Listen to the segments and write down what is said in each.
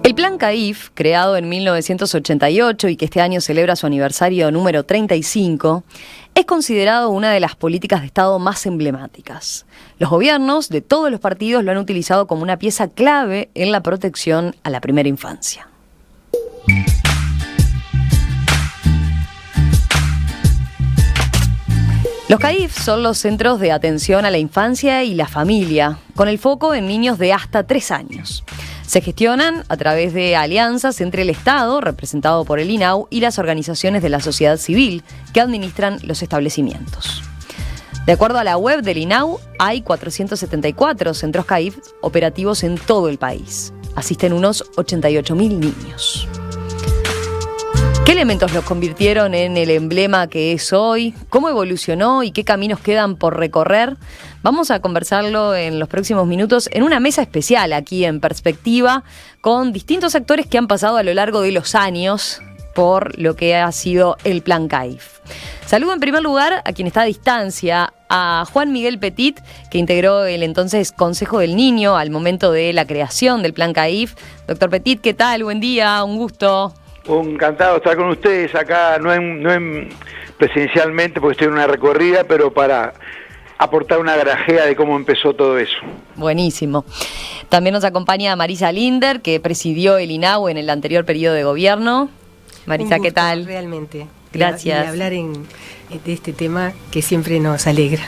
El Plan CAIF, creado en 1988 y que este año celebra su aniversario número 35, es considerado una de las políticas de Estado más emblemáticas. Los gobiernos de todos los partidos lo han utilizado como una pieza clave en la protección a la primera infancia. Los CAIF son los centros de atención a la infancia y la familia, con el foco en niños de hasta 3 años. Se gestionan a través de alianzas entre el Estado, representado por el INAU, y las organizaciones de la sociedad civil que administran los establecimientos. De acuerdo a la web del INAU, hay 474 centros CAIF operativos en todo el país. Asisten unos 88.000 niños. ¿Qué elementos los convirtieron en el emblema que es hoy? ¿Cómo evolucionó y qué caminos quedan por recorrer? Vamos a conversarlo en los próximos minutos en una mesa especial aquí en Perspectiva con distintos actores que han pasado a lo largo de los años por lo que ha sido el Plan CAIF. Saludo en primer lugar a quien está a distancia, a Juan Miguel Petit, que integró el entonces Consejo del Niño al momento de la creación del Plan CAIF. Doctor Petit, ¿qué tal? Buen día, un gusto. Encantado de estar con ustedes acá, no presencialmente porque estoy en una recorrida, pero para aportar una grajea de cómo empezó todo eso. Buenísimo. También nos acompaña Marisa Linder, que presidió el INAU en el anterior periodo de gobierno. Marisa, ¿qué tal? Realmente. Gracias. Y hablar de este tema que siempre nos alegra.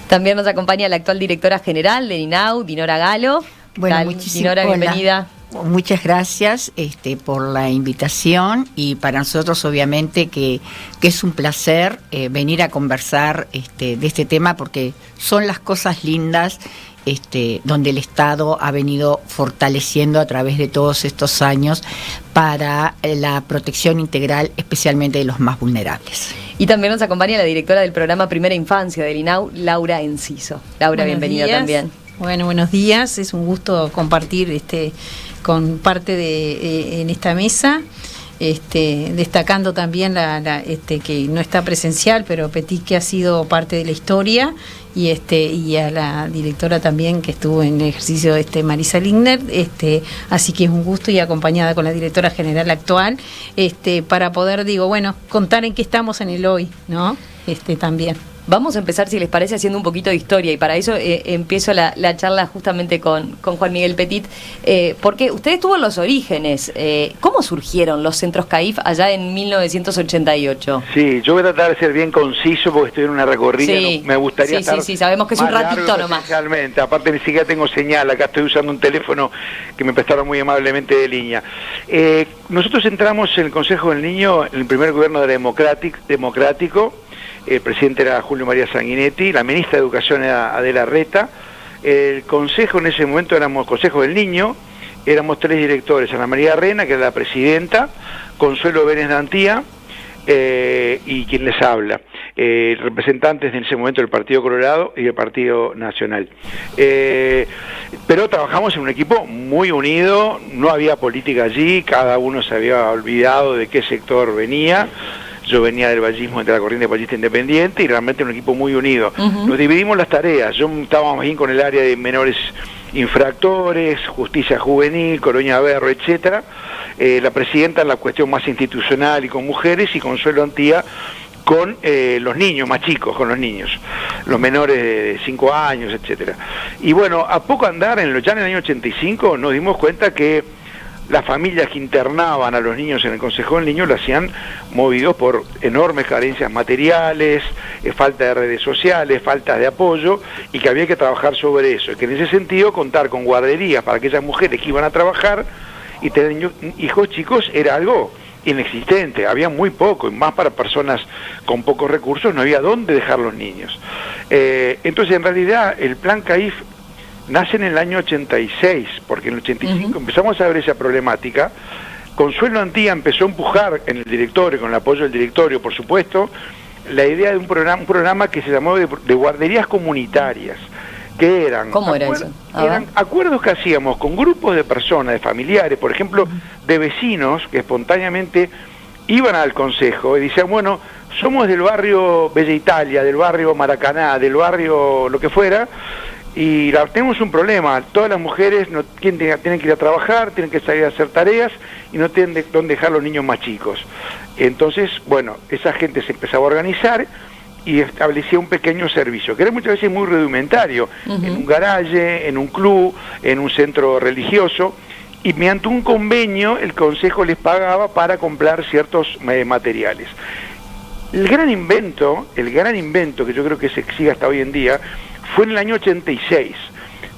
También nos acompaña la actual directora general del INAU, Dinora Galo. Bueno, muchísimas Dinora, bienvenida. Muchas gracias por la invitación y para nosotros obviamente que es un placer venir a conversar de este tema porque son las cosas lindas donde el Estado ha venido fortaleciendo a través de todos estos años para la protección integral, especialmente de los más vulnerables. Y también nos acompaña la directora del programa Primera Infancia del INAU, Laura Enciso. Laura, bienvenida también. Bueno, buenos días, es un gusto compartir con parte en esta mesa, destacando también que no está presencial, pero Petit, que ha sido parte de la historia, y a la directora también que estuvo en el ejercicio, Marisa Lindner, así que es un gusto y acompañada con la directora general actual, para poder, contar en qué estamos en el hoy, ¿no? También. Vamos a empezar, si les parece, haciendo un poquito de historia, y para eso empiezo la charla justamente con Juan Miguel Petit, porque usted estuvo en los orígenes. ¿Cómo surgieron los centros CAIF allá en 1988? Sí, yo voy a tratar de ser bien conciso porque estoy en una recorrida, sí, no, me gustaría estar Sí, sabemos que es un ratito nomás. Realmente, aparte ni siquiera tengo señal, acá estoy usando un teléfono que me prestaron muy amablemente de línea. Nosotros entramos en el Consejo del Niño en el primer gobierno democrático. El presidente era Julio María Sanguinetti, la ministra de Educación era Adela Reta. El consejo en ese momento éramos Consejo del Niño, éramos 3 directores: Ana María Rena, que era la presidenta, Consuelo Vélez Dantía y quien les habla, representantes en ese momento del Partido Colorado y del Partido Nacional. Pero trabajamos en un equipo muy unido, no había política allí, cada uno se había olvidado de qué sector venía. Yo venía del vallismo, de la corriente ballista independiente, y realmente un equipo muy unido. Nos dividimos las tareas. Yo estaba más bien con el área de menores infractores, justicia juvenil, Colonia Berro, etcétera. La presidenta en la cuestión más institucional y con mujeres, y Consuelo Antía con los niños, más chicos, con los niños, los menores de 5 años, etcétera. Y bueno, a poco andar, ya en el año 85, nos dimos cuenta que las familias que internaban a los niños en el Consejo del Niño lo hacían movidos por enormes carencias materiales, falta de redes sociales, falta de apoyo, y que había que trabajar sobre eso. Y que en ese sentido contar con guarderías para aquellas mujeres que iban a trabajar y tener hijos chicos era algo inexistente, había muy poco, y más para personas con pocos recursos no había dónde dejar los niños. Entonces, en realidad, el Plan CAIF nace en el año 86, porque en el 85 empezamos a ver esa problemática. Consuelo Antía empezó a empujar en el directorio, con el apoyo del directorio, por supuesto, la idea de un programa que se llamó de guarderías comunitarias, que eran... ¿Cómo era eso? Eran acuerdos que hacíamos con grupos de personas, de familiares, por ejemplo, de vecinos que espontáneamente iban al consejo y decían, bueno, somos del barrio Bella Italia, del barrio Maracaná, del barrio lo que fuera, y tenemos un problema, todas las mujeres tienen que ir a trabajar, tienen que salir a hacer tareas y no tienen dónde dejar los niños más chicos. Entonces, bueno, esa gente se empezaba a organizar y establecía un pequeño servicio, que era muchas veces muy rudimentario, en un garaje, en un club, en un centro religioso, y mediante un convenio el consejo les pagaba para comprar ciertos materiales. El gran invento que yo creo que se sigue hasta hoy en día, fue en el año 86,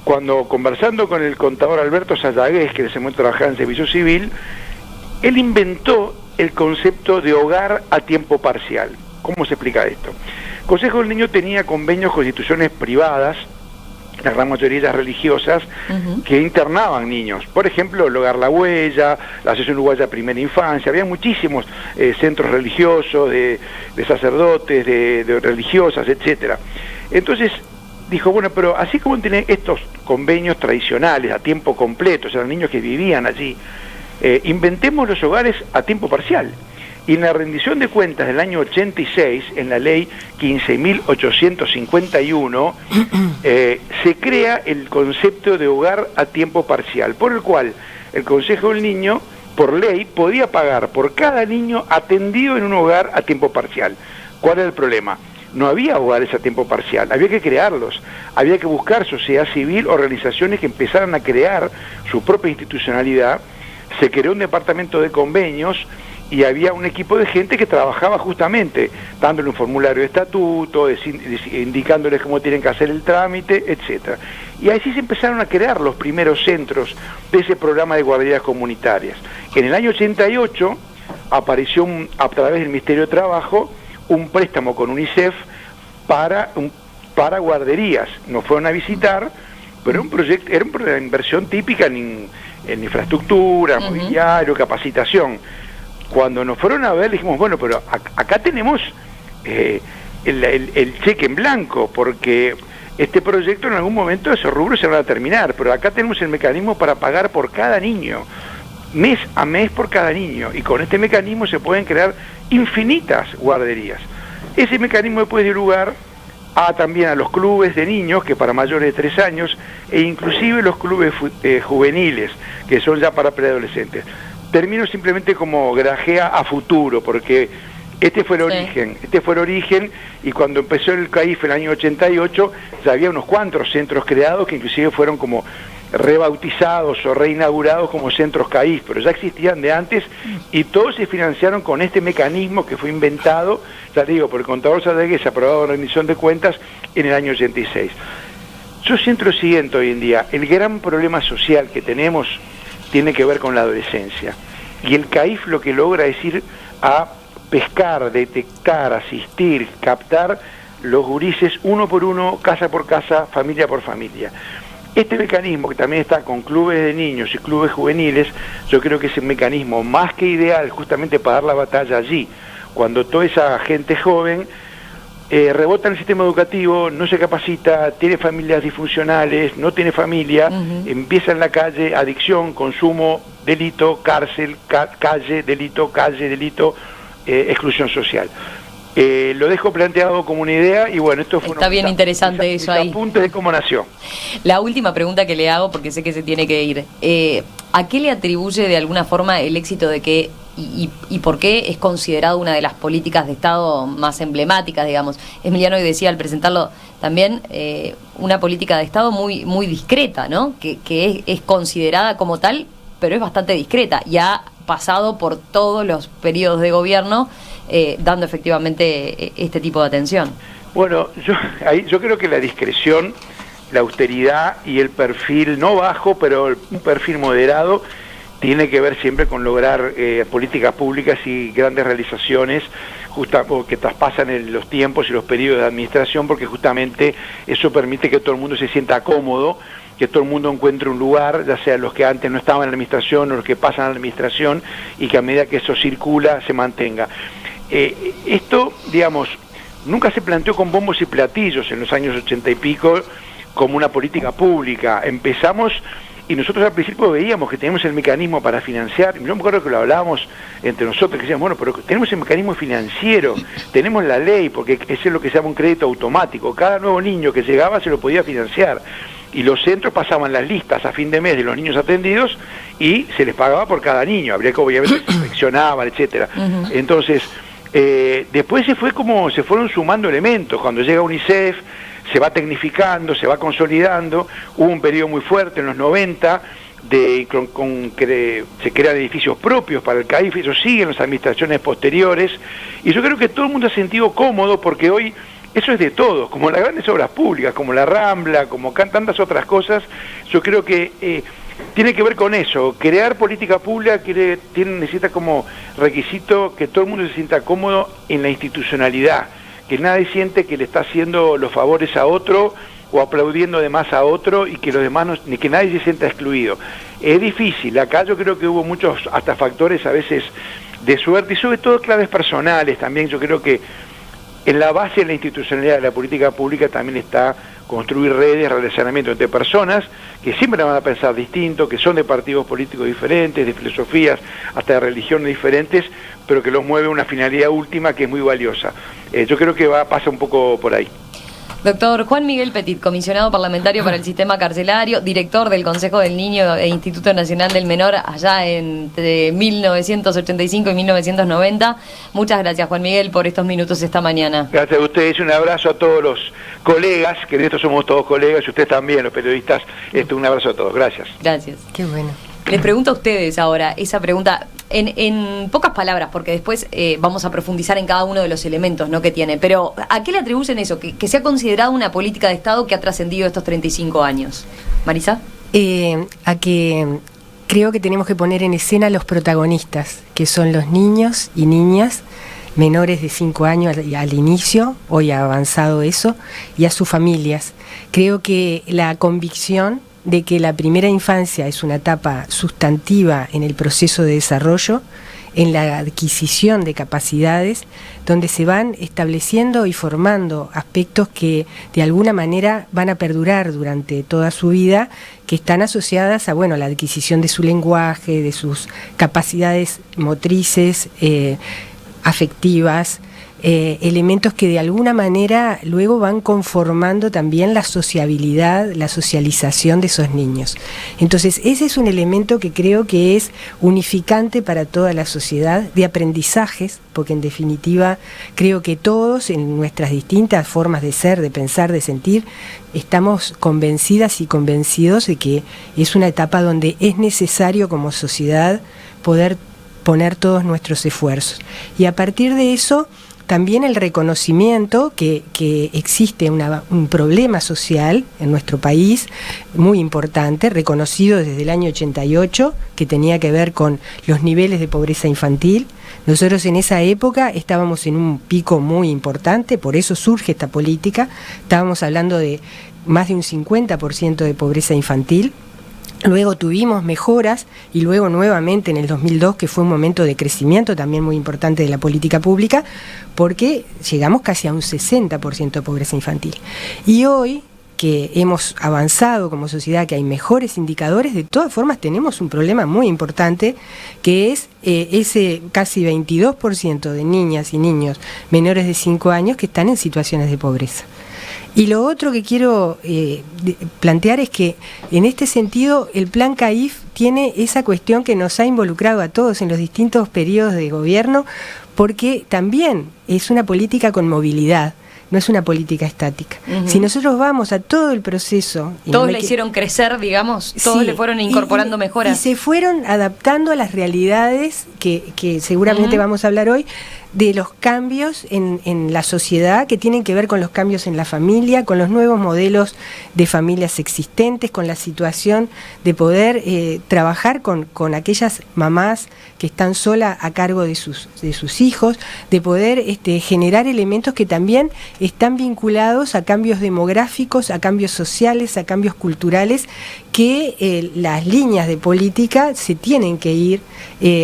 cuando conversando con el contador Alberto Sayagués, que en ese momento trabajaba en Servicio Civil, él inventó el concepto de hogar a tiempo parcial. ¿Cómo se explica esto? El Consejo del Niño tenía convenios con instituciones privadas, la gran mayoría de ellas religiosas, que internaban niños. Por ejemplo, el Hogar La Huella, la Asociación Uruguaya Primera Infancia, había muchísimos centros religiosos, de sacerdotes, de religiosas, etcétera. Entonces dijo, bueno, pero así como tienen estos convenios tradicionales a tiempo completo, o sea, los niños que vivían allí, inventemos los hogares a tiempo parcial. Y en la rendición de cuentas del año 86, en la ley 15.851, se crea el concepto de hogar a tiempo parcial, por el cual el Consejo del Niño, por ley, podía pagar por cada niño atendido en un hogar a tiempo parcial. ¿Cuál era el problema? No había hogares a tiempo parcial, había que crearlos, había que buscar sociedad civil, organizaciones que empezaran a crear su propia institucionalidad. Se creó un departamento de convenios y había un equipo de gente que trabajaba justamente dándole un formulario de estatuto, indicándoles cómo tienen que hacer el trámite, etcétera. Y así se empezaron a crear los primeros centros de ese programa de guarderías comunitarias. En el año 88 apareció a través del Ministerio de Trabajo un préstamo con UNICEF para guarderías. Nos fueron a visitar, pero era una inversión típica en infraestructura, mobiliario, capacitación. Cuando nos fueron a ver, dijimos, bueno, pero acá tenemos el cheque en blanco, porque este proyecto en algún momento esos rubros se van a terminar, pero acá tenemos el mecanismo para pagar por cada niño, mes a mes por cada niño, y con este mecanismo se pueden crear infinitas guarderías. Ese mecanismo después dio lugar también a los clubes de niños, que para mayores de 3 años, e inclusive los clubes juveniles, que son ya para preadolescentes. Termino simplemente como grajea a futuro, porque este fue el origen, y cuando empezó el CAIF en el año 88, ya había unos cuantos centros creados que inclusive fueron como rebautizados o reinaugurados como centros CAIF, pero ya existían de antes, y todos se financiaron con este mecanismo que fue inventado, ya digo, por el contador Sayagués, aprobado en rendición de cuentas en el año 86. Yo siento lo siguiente hoy en día: el gran problema social que tenemos tiene que ver con la adolescencia, y el CAIF lo que logra es ir a pescar, detectar, asistir, captar los gurises uno por uno, casa por casa, familia por familia. Este mecanismo, que también está con clubes de niños y clubes juveniles, yo creo que es el mecanismo más que ideal justamente para dar la batalla allí, cuando toda esa gente joven rebota en el sistema educativo, no se capacita, tiene familias disfuncionales, no tiene familia, empieza en la calle, adicción, consumo, delito, cárcel, calle, delito, exclusión social. Lo dejo planteado como una idea, y bueno, esto fue Está bien interesante eso ahí. Apuntes de cómo nació. La última pregunta que le hago, porque sé que se tiene que ir, ¿a qué le atribuye de alguna forma el éxito de que y por qué es considerado una de las políticas de Estado más emblemáticas, digamos? Emiliano hoy decía al presentarlo también, una política de Estado muy, muy discreta, ¿no? Que es considerada como tal, pero es bastante discreta y ha pasado por todos los periodos de gobierno, dando efectivamente este tipo de atención. Bueno, yo creo que la discreción, la austeridad y el perfil no bajo, pero un perfil moderado, tiene que ver siempre con lograr políticas públicas y grandes realizaciones que traspasan los tiempos y los periodos de administración, porque justamente eso permite que todo el mundo se sienta cómodo, que todo el mundo encuentre un lugar, ya sea los que antes no estaban en la administración o los que pasan a la administración, y que a medida que eso circula se mantenga. Esto, digamos, nunca se planteó con bombos y platillos en los años 80 y pico como una política pública. Empezamos y nosotros al principio veíamos que teníamos el mecanismo para financiar, y yo me acuerdo que lo hablábamos entre nosotros, que decíamos, bueno, pero tenemos el mecanismo financiero, tenemos la ley, porque eso es lo que se llama un crédito automático, cada nuevo niño que llegaba se lo podía financiar, y los centros pasaban las listas a fin de mes de los niños atendidos, y se les pagaba por cada niño, habría que obviamente se inspeccionaban, etcétera. Entonces, después se fueron sumando elementos, cuando llega UNICEF, se va tecnificando, se va consolidando, hubo un periodo muy fuerte en los 90, que se crean edificios propios para el CAIF, eso sigue en las administraciones posteriores, y yo creo que todo el mundo se ha sentido cómodo, porque hoy eso es de todos, como las grandes obras públicas, como la Rambla, como tantas otras cosas, yo creo que tiene que ver con eso, crear política pública necesita como requisito que todo el mundo se sienta cómodo en la institucionalidad, que nadie siente que le está haciendo los favores a otro o aplaudiendo de más a otro y que los demás ni que nadie se sienta excluido. Es difícil, acá yo creo que hubo muchos hasta factores a veces de suerte y sobre todo claves personales también. Yo creo que en la base de la institucionalidad de la política pública también está construir redes de relacionamiento entre personas que siempre van a pensar distinto, que son de partidos políticos diferentes, de filosofías, hasta de religiones diferentes, pero que los mueve una finalidad última que es muy valiosa. Yo creo que pasa un poco por ahí. Doctor Juan Miguel Petit, comisionado parlamentario para el sistema carcelario, director del Consejo del Niño e Instituto Nacional del Menor allá entre 1985 y 1990. Muchas gracias, Juan Miguel, por estos minutos esta mañana. Gracias a ustedes, un abrazo a todos los colegas, que en esto somos todos colegas, y ustedes también, los periodistas, un abrazo a todos. Gracias. Gracias. Qué bueno. Les pregunto a ustedes ahora, esa pregunta, en pocas palabras, porque después vamos a profundizar en cada uno de los elementos, ¿no?, que tiene, pero ¿a qué le atribuyen eso? Que se ha considerado una política de Estado que ha trascendido estos 35 años. ¿Marisa? A que creo que tenemos que poner en escena a los protagonistas, que son los niños y niñas menores de 5 años al inicio, hoy ha avanzado eso, y a sus familias. Creo que la convicción de que la primera infancia es una etapa sustantiva en el proceso de desarrollo, en la adquisición de capacidades, donde se van estableciendo y formando aspectos que de alguna manera van a perdurar durante toda su vida, que están asociadas a la adquisición de su lenguaje, de sus capacidades motrices, afectivas, elementos que de alguna manera luego van conformando también la sociabilidad, la socialización de esos niños. Entonces ese es un elemento que creo que es unificante para toda la sociedad, de aprendizajes, porque en definitiva creo que todos en nuestras distintas formas de ser, de pensar, de sentir, estamos convencidas y convencidos de que es una etapa donde es necesario como sociedad poder poner todos nuestros esfuerzos. Y a partir de eso, también el reconocimiento que existe un problema social en nuestro país muy importante, reconocido desde el año 88, que tenía que ver con los niveles de pobreza infantil. Nosotros en esa época estábamos en un pico muy importante, por eso surge esta política. Estábamos hablando de más de un 50% de pobreza infantil. Luego tuvimos mejoras y luego nuevamente en el 2002, que fue un momento de crecimiento también muy importante de la política pública, porque llegamos casi a un 60% de pobreza infantil. Y hoy, que hemos avanzado como sociedad, que hay mejores indicadores, de todas formas tenemos un problema muy importante, que es ese casi 22% de niñas y niños menores de 5 años que están en situaciones de pobreza. Y lo otro que quiero plantear es que en este sentido el plan CAIF tiene esa cuestión que nos ha involucrado a todos en los distintos periodos de gobierno, porque también es una política con movilidad. No es una política estática. Si nosotros vamos a todo el proceso... Todos la hicieron crecer, digamos, todos le fueron incorporando mejoras. Y se fueron adaptando a las realidades que seguramente vamos a hablar hoy, de los cambios en la sociedad, que tienen que ver con los cambios en la familia, con los nuevos modelos de familias existentes, con la situación de poder trabajar con aquellas mamás que están solas a cargo de sus hijos, de poder generar elementos que también están vinculados a cambios demográficos, a cambios sociales, a cambios culturales, que las líneas de política se tienen que ir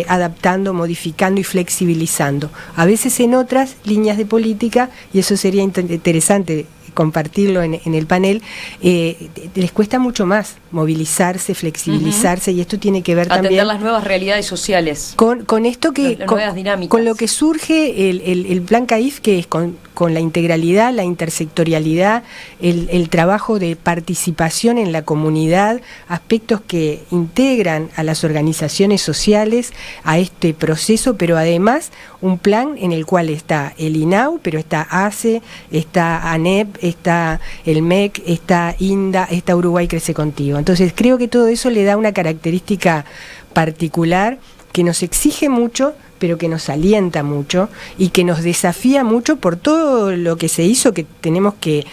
adaptando, modificando y flexibilizando. A veces en otras líneas de política, y eso sería interesante compartirlo en el panel, les cuesta mucho más movilizarse, flexibilizarse, y esto tiene que ver atender también las nuevas realidades sociales. Con esto que las nuevas dinámicas. Con lo que surge el plan CAIF, que es con la integralidad, la intersectorialidad, el trabajo de participación en la comunidad, aspectos que integran a las organizaciones sociales a este proceso, pero además un plan en el cual está el INAU, pero está ACE, está ANEP, está el MEC, está INDA, está Uruguay Crece Contigo. Entonces creo que todo eso le da una característica particular que nos exige mucho, pero que nos alienta mucho y que nos desafía mucho por todo lo que se hizo, que tenemos que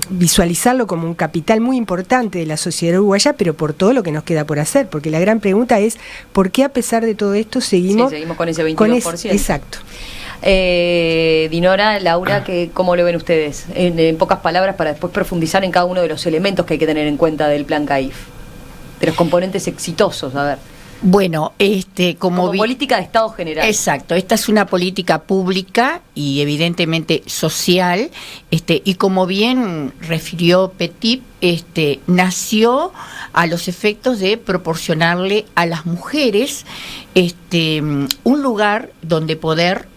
visualizarlo como un capital muy importante de la sociedad uruguaya, pero por todo lo que nos queda por hacer, porque la gran pregunta es, ¿por qué a pesar de todo esto seguimos con ese 22%? Exacto. Dinora, Laura, ¿cómo lo ven ustedes? En pocas palabras, para después profundizar en cada uno de los elementos que hay que tener en cuenta del plan CAIF, de los componentes exitosos, a ver. Bueno, como política de Estado general. Exacto, esta es una política pública y evidentemente social, y como bien refirió Petit, nació a los efectos de proporcionarle a las mujeres un lugar donde poder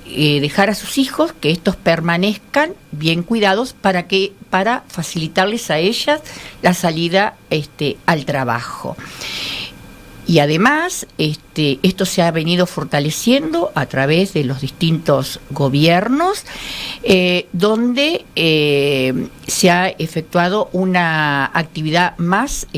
dejar a sus hijos, que estos permanezcan bien cuidados para facilitarles a ellas la salida al trabajo. Y además, esto se ha venido fortaleciendo a través de los distintos gobiernos, donde se ha efectuado una actividad más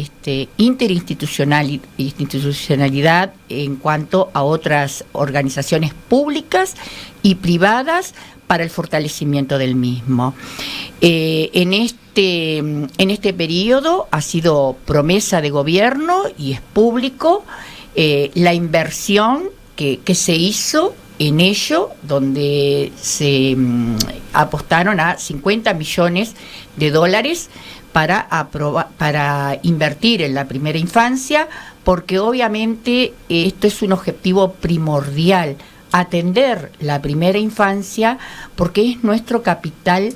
interinstitucionalidad en cuanto a otras organizaciones públicas y privadas para el fortalecimiento del mismo. En este periodo ha sido promesa de gobierno y es público la inversión que se hizo en ello, donde se apostaron a $50 millones para invertir en la primera infancia, porque obviamente esto es un objetivo primordial, atender la primera infancia, porque es nuestro capital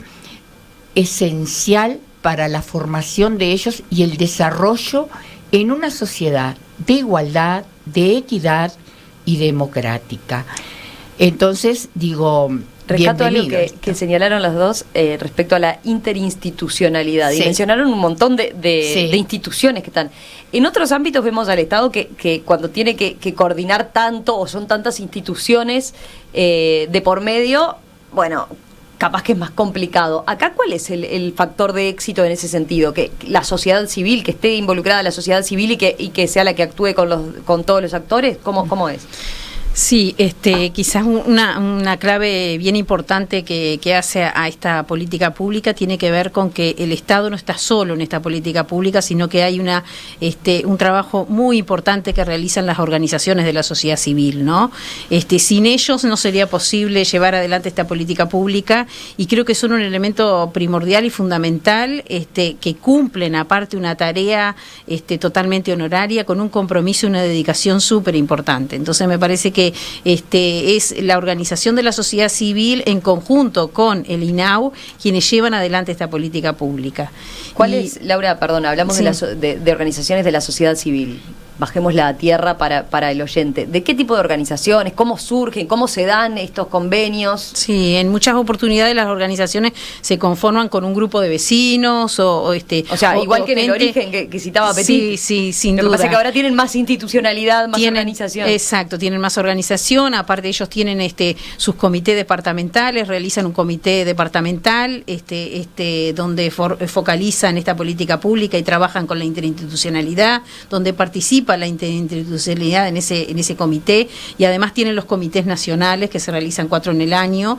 esencial para la formación de ellos y el desarrollo en una sociedad de igualdad, de equidad y democrática. Entonces, digo, rescato algo que señalaron los dos respecto a la interinstitucionalidad. Sí. Y mencionaron un montón de instituciones que están. En otros ámbitos vemos al Estado que cuando tiene que coordinar tanto, o son tantas instituciones de por medio, bueno, capaz que es más complicado. Acá, ¿cuál es el factor de éxito en ese sentido? Que la sociedad civil, que esté involucrada la sociedad civil y que sea la que actúe con todos los actores, ¿cómo es? Sí, quizás una clave bien importante que hace a esta política pública tiene que ver con que el Estado no está solo en esta política pública, sino que hay un trabajo muy importante que realizan las organizaciones de la sociedad civil, ¿no? Sin ellos no sería posible llevar adelante esta política pública, y creo que son un elemento primordial y fundamental, que cumplen aparte una tarea totalmente honoraria, con un compromiso y una dedicación súper importante. Entonces me parece que es la organización de la sociedad civil en conjunto con el INAU quienes llevan adelante esta política pública. ¿Cuál es, Laura, perdón, hablamos de organizaciones de la sociedad civil? Bajémosla a tierra para el oyente. ¿De qué tipo de organizaciones? ¿Cómo surgen? ¿Cómo se dan estos convenios? Sí, en muchas oportunidades las organizaciones se conforman con un grupo de vecinos o sea, igual que en el origen que citaba Petit. Sí, sin duda. Lo que pasa es que ahora tienen más institucionalidad, más organización. Exacto, tienen más organización. Aparte ellos tienen sus comités departamentales, realizan un comité departamental donde focalizan esta política pública y trabajan con la interinstitucionalidad, donde participan la interinstitucionalidad en ese comité, y además tienen los comités nacionales, que se realizan 4 en el año,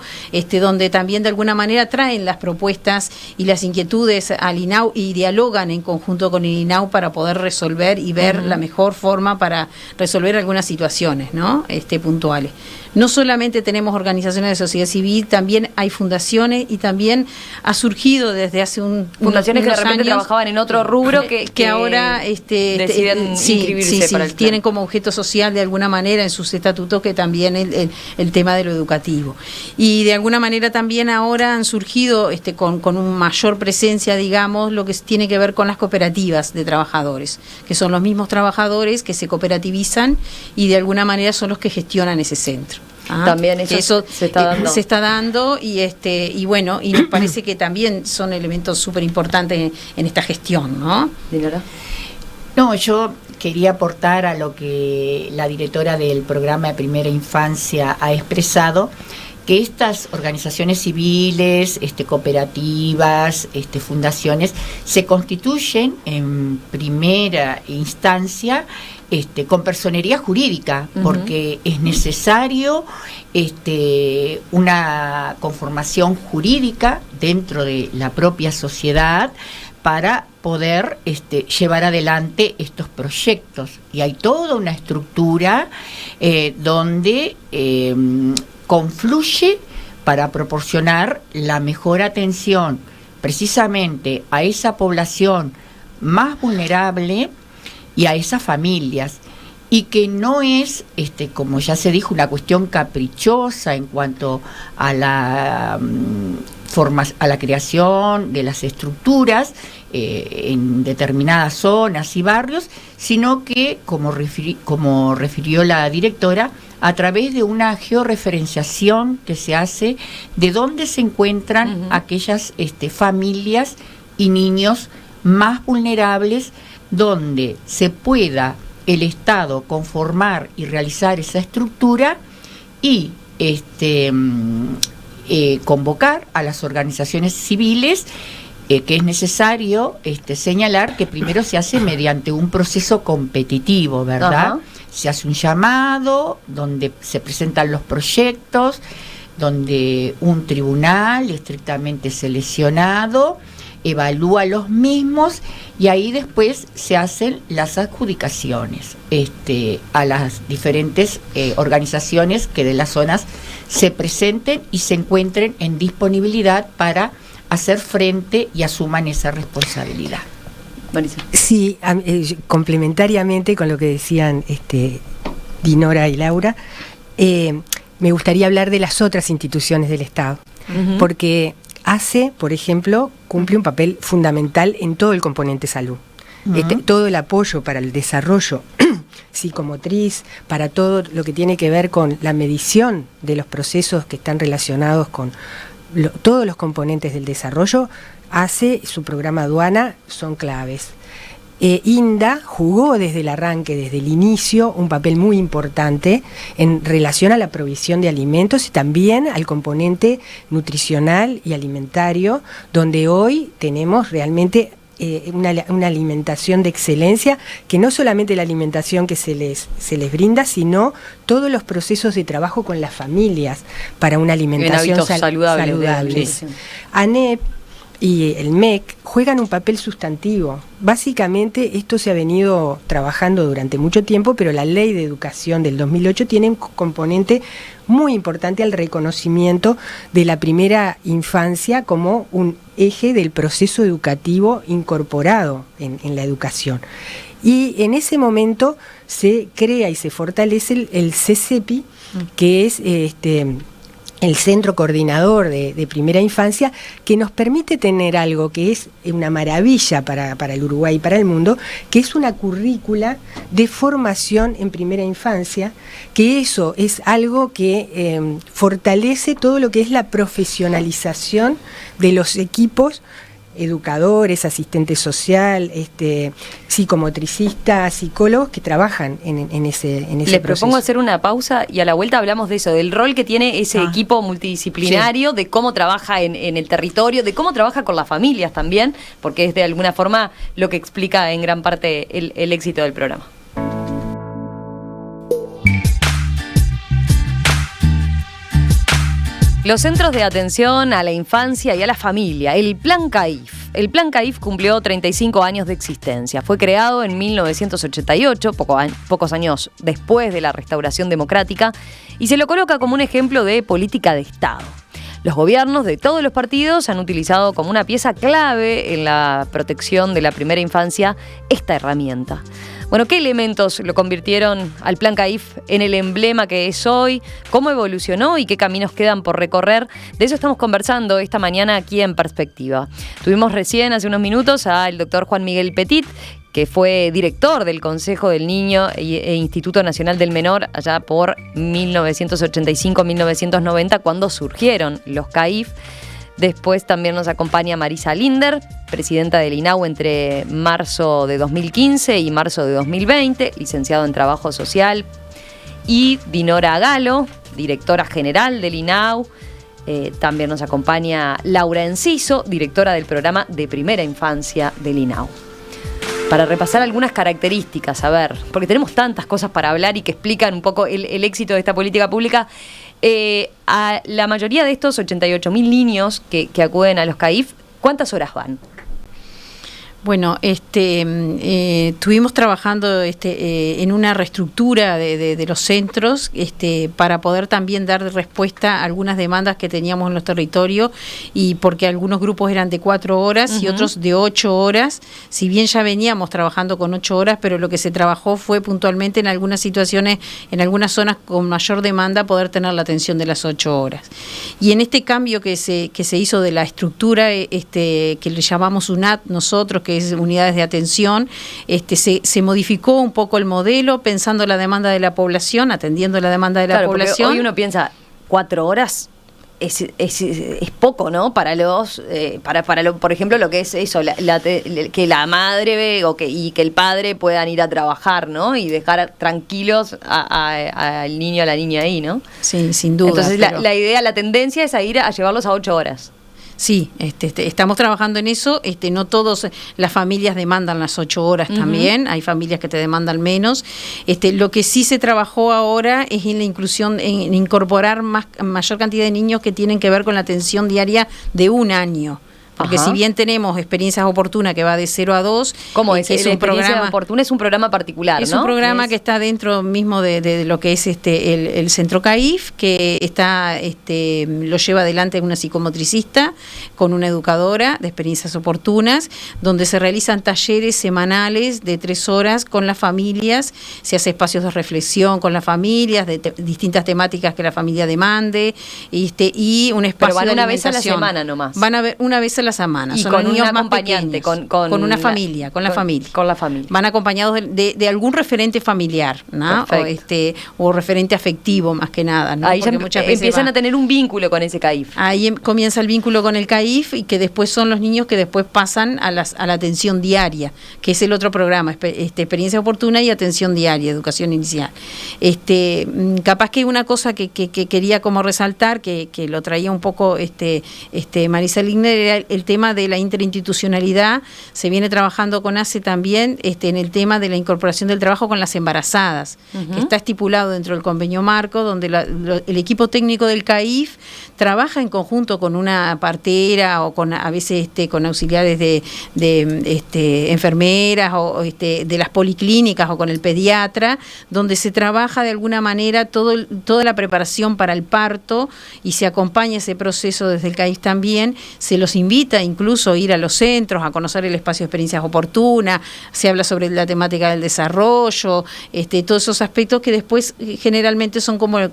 donde también de alguna manera traen las propuestas y las inquietudes al INAU y dialogan en conjunto con el INAU para poder resolver y ver la mejor forma para resolver algunas situaciones, ¿no? Puntuales. no solamente tenemos organizaciones de sociedad civil, también hay fundaciones y también ha surgido desde hace fundaciones que de repente años, trabajaban en otro rubro que ahora deciden inscribirse para el plan. Tienen como objeto social de alguna manera en sus estatutos que también el tema de lo educativo. Y de alguna manera también ahora han surgido con una mayor presencia, digamos, lo que tiene que ver con las cooperativas de trabajadores, que son los mismos trabajadores que se cooperativizan y de alguna manera son los que gestionan ese centro. También eso se está dando. Y bueno, y nos parece que también son elementos súper importantes en esta gestión, ¿no? Dinora. No, yo quería aportar a lo que la directora del programa de Primera Infancia ha expresado, que estas organizaciones civiles, cooperativas, fundaciones, se constituyen en primera instancia con personería jurídica, porque es necesario una conformación jurídica dentro de la propia sociedad para poder llevar adelante estos proyectos. Y hay toda una estructura donde confluye para proporcionar la mejor atención precisamente a esa población más vulnerable y a esas familias, y que no es, como ya se dijo, una cuestión caprichosa en cuanto a la a la creación de las estructuras en determinadas zonas y barrios, sino que, como refirió la directora, a través de una georreferenciación que se hace de dónde se encuentran aquellas familias y niños más vulnerables, donde se pueda el Estado conformar y realizar esa estructura y convocar a las organizaciones civiles, que es necesario señalar que primero se hace mediante un proceso competitivo, ¿verdad? Ajá. Se hace un llamado donde se presentan los proyectos, donde un tribunal estrictamente seleccionado evalúa los mismos, y ahí después se hacen las adjudicaciones a las diferentes organizaciones que de las zonas se presenten y se encuentren en disponibilidad para hacer frente y asuman esa responsabilidad. Marisa. Sí, complementariamente con lo que decían Dinora y Laura, me gustaría hablar de las otras instituciones del Estado, porque por ejemplo, cumple un papel fundamental en todo el componente salud. Todo el apoyo para el desarrollo psicomotriz, para todo lo que tiene que ver con la medición de los procesos que están relacionados con todos los componentes del desarrollo, su programa Aduana, son claves. INDA jugó desde el arranque, desde el inicio, un papel muy importante en relación a la provisión de alimentos y también al componente nutricional y alimentario, donde hoy tenemos realmente una alimentación de excelencia, que no solamente la alimentación que se les brinda, sino todos los procesos de trabajo con las familias para una alimentación saludable. ANEP y el MEC juegan un papel sustantivo. Básicamente esto se ha venido trabajando durante mucho tiempo, pero la Ley de Educación del 2008 tiene un componente muy importante al reconocimiento de la primera infancia como un eje del proceso educativo incorporado en la educación. Y en ese momento se crea y se fortalece el CCEPI, que es el Centro Coordinador de Primera Infancia, que nos permite tener algo que es una maravilla para el Uruguay y para el mundo, que es una currícula de formación en primera infancia, que eso es algo que fortalece todo lo que es la profesionalización de los equipos, educadores, asistentes social, psicomotricistas, psicólogos que trabajan en ese proceso. Les propongo hacer una pausa y a la vuelta hablamos de eso, del rol que tiene ese equipo multidisciplinario, de cómo trabaja en el territorio, de cómo trabaja con las familias también, porque es de alguna forma lo que explica en gran parte el éxito del programa. Los centros de atención a la infancia y a la familia, el Plan CAIF. El Plan CAIF cumplió 35 años de existencia. Fue creado en 1988, pocos años después de la restauración democrática, y se lo coloca como un ejemplo de política de Estado. Los gobiernos de todos los partidos han utilizado como una pieza clave en la protección de la primera infancia esta herramienta. Bueno, ¿qué elementos lo convirtieron al Plan CAIF en el emblema que es hoy? ¿Cómo evolucionó y qué caminos quedan por recorrer? De eso estamos conversando esta mañana aquí en Perspectiva. Tuvimos recién, hace unos minutos, al doctor Juan Miguel Petit, que fue director del Consejo del Niño e Instituto Nacional del Menor allá por 1985-1990, cuando surgieron los CAIF. Después también nos acompaña Marisa Linder, presidenta del INAU entre marzo de 2015 y marzo de 2020, licenciado en Trabajo Social. Y Dinora Galo, directora general del INAU. También nos acompaña Laura Enciso, directora del programa de Primera Infancia del INAU. Para repasar algunas características, a ver, porque tenemos tantas cosas para hablar y que explican un poco el éxito de esta política pública. A la mayoría de estos 88.000 niños que acuden a los CAIF, ¿cuántas horas van? Bueno, estuvimos trabajando en una reestructura de los centros para poder también dar respuesta a algunas demandas que teníamos en los territorios, y porque algunos grupos eran de 4 horas y otros de 8 horas, si bien ya veníamos trabajando con 8 horas, pero lo que se trabajó fue puntualmente en algunas situaciones, en algunas zonas con mayor demanda, poder tener la atención de las 8 horas. Y en este cambio que se hizo de la estructura, que le llamamos UNAT nosotros, que es unidades de atención, se modificó un poco el modelo pensando la demanda de la población, atendiendo la demanda de la población. Hoy uno piensa, 4 horas es poco, ¿no? Para por ejemplo, lo que es eso, que la madre ve y que el padre puedan ir a trabajar, ¿no? Y dejar tranquilos al niño, a la niña ahí, ¿no? Sí, sin duda. Entonces la idea, la tendencia es a ir a llevarlos a 8 horas. Sí, estamos trabajando en eso. No todas las familias demandan las 8 horas también. Hay familias que te demandan menos. Lo que sí se trabajó ahora es en la inclusión, en incorporar mayor cantidad de niños que tienen que ver con la atención diaria de 1 año. Porque si bien tenemos Experiencias Oportunas que va de 0 a 2, ¿cómo es? Es un programa oportuna, es un programa particular, es ¿no? Un programa que está dentro mismo de lo que es el centro CAIF, que lo lleva adelante una psicomotricista con una educadora de Experiencias Oportunas, donde se realizan talleres semanales de 3 horas con las familias, se hace espacios de reflexión con las familias, de distintas temáticas que la familia demande, y un espacio. Pero van de una vez a la alimentación. Semana nomás. Van a ver una vez a la semana. Y son con los niños un más acompañante, pequeños, con una familia, con la familia. Con la familia. Van acompañados de algún referente familiar, ¿no? O referente afectivo, más que nada, ¿no? Ahí porque ya muchas veces empiezan a tener un vínculo con ese CAIF. Ahí comienza el vínculo con el CAIF, y que después son los niños que después pasan a la atención diaria, que es el otro programa, Experiencia Oportuna y Atención Diaria, Educación Inicial. Capaz que una cosa que quería como resaltar, que lo traía un poco Marisa Ligner, era el tema de la interinstitucionalidad. Se viene trabajando con ACE también en el tema de la incorporación del trabajo con las embarazadas, que está estipulado dentro del convenio marco, donde el equipo técnico del CAIF trabaja en conjunto con una partera o a veces con auxiliares de enfermeras o de las policlínicas o con el pediatra, donde se trabaja de alguna manera toda la preparación para el parto, y se acompaña ese proceso desde el CAIF también. Se los invita incluso a ir a los centros, a conocer el espacio de Experiencias Oportunas, se habla sobre la temática del desarrollo, todos esos aspectos que después generalmente son como los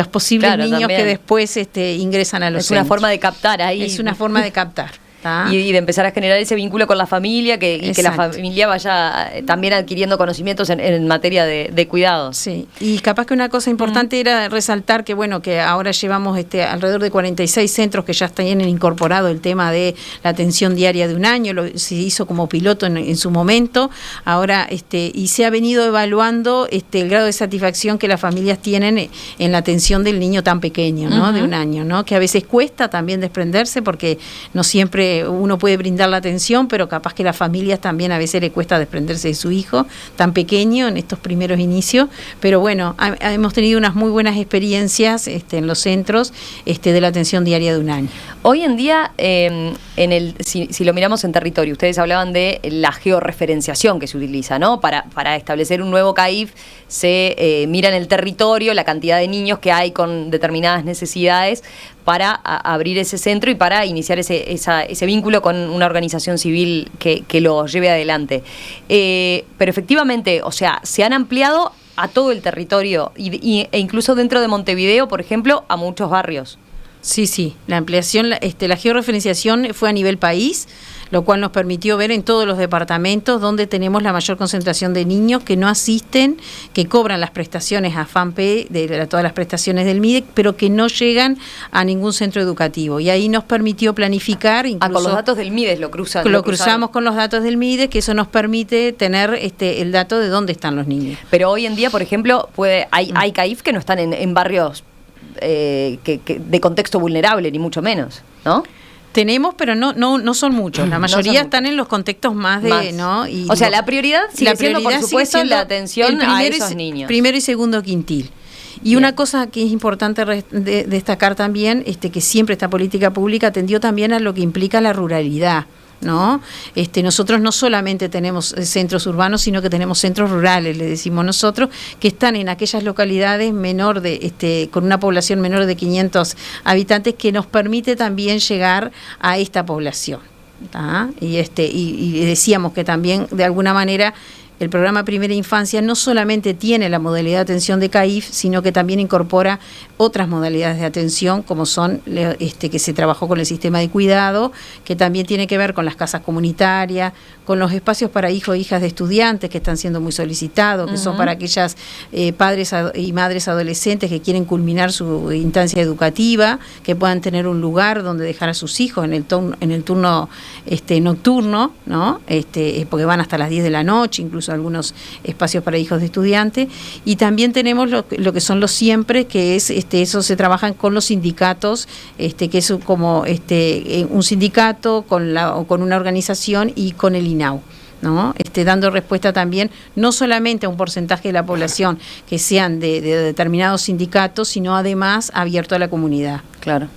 posibles niños también, que después ingresan a los centros. Es una forma de captar ahí. Es una forma de captar. Y de empezar a generar ese vínculo con la familia, y que la familia vaya también adquiriendo conocimientos en materia de cuidados. Sí, y capaz que una cosa importante era resaltar que que ahora llevamos alrededor de 46 centros que ya tienen incorporado el tema de la atención diaria de 1 año, se hizo como piloto en su momento, ahora y se ha venido evaluando el grado de satisfacción que las familias tienen en la atención del niño tan pequeño, ¿no? De 1 año, ¿no? Que a veces cuesta también desprenderse, porque no siempre uno puede brindar la atención, pero capaz que las familias también a veces le cuesta desprenderse de su hijo tan pequeño en estos primeros inicios, pero bueno, hemos tenido unas muy buenas experiencias en los centros de la atención diaria de un año. Hoy en día, si lo miramos en territorio, ustedes hablaban de la georreferenciación que se utiliza, ¿no? Para establecer un nuevo CAIF se mira en el territorio la cantidad de niños que hay con determinadas necesidades para abrir ese centro y para iniciar ese vínculo con una organización civil que lo lleve adelante. Pero efectivamente, o sea, se han ampliado a todo el territorio e incluso dentro de Montevideo, por ejemplo, a muchos barrios. Sí, la ampliación, la georreferenciación fue a nivel país, lo cual nos permitió ver en todos los departamentos donde tenemos la mayor concentración de niños que no asisten, que cobran las prestaciones a FAMPE, todas las prestaciones del MIDE, pero que no llegan a ningún centro educativo. Y ahí nos permitió planificar. Incluso, con los datos del MIDES lo cruzamos con los datos del MIDES, que eso nos permite tener el dato de dónde están los niños. Pero hoy en día, por ejemplo, hay CAIF que no están en barrios de contexto vulnerable, ni mucho menos, ¿no? Tenemos, pero no son muchos. La mayoría están en los contextos más. ¿no? Y o sea, la prioridad sigue siendo, por supuesto, la atención a esos niños. Primero y segundo quintil. Y bien. Una cosa que es importante destacar también, que siempre esta política pública atendió también a lo que implica la ruralidad, ¿no? Nosotros no solamente tenemos centros urbanos, sino que tenemos centros rurales, le decimos nosotros, que están en aquellas localidades con una población menor de 500 habitantes, que nos permite también llegar a esta población. Y decíamos que también de alguna manera el programa Primera Infancia no solamente tiene la modalidad de atención de CAIF, sino que también incorpora otras modalidades de atención, como son que se trabajó con el sistema de cuidado, que también tiene que ver con las casas comunitarias, con los espacios para hijos e hijas de estudiantes, que están siendo muy solicitados, que son para aquellas padres y madres adolescentes que quieren culminar su instancia educativa, que puedan tener un lugar donde dejar a sus hijos en el turno nocturno, ¿no? Porque van hasta las 10 de la noche, incluso algunos espacios para hijos de estudiantes. Y también tenemos lo que son los siempre, que es eso se trabajan con los sindicatos, que es como un sindicato con una organización y con el INAU, ¿no? Dando respuesta también no solamente a un porcentaje de la población que sean de determinados sindicatos, sino además abierto a la comunidad. Claro.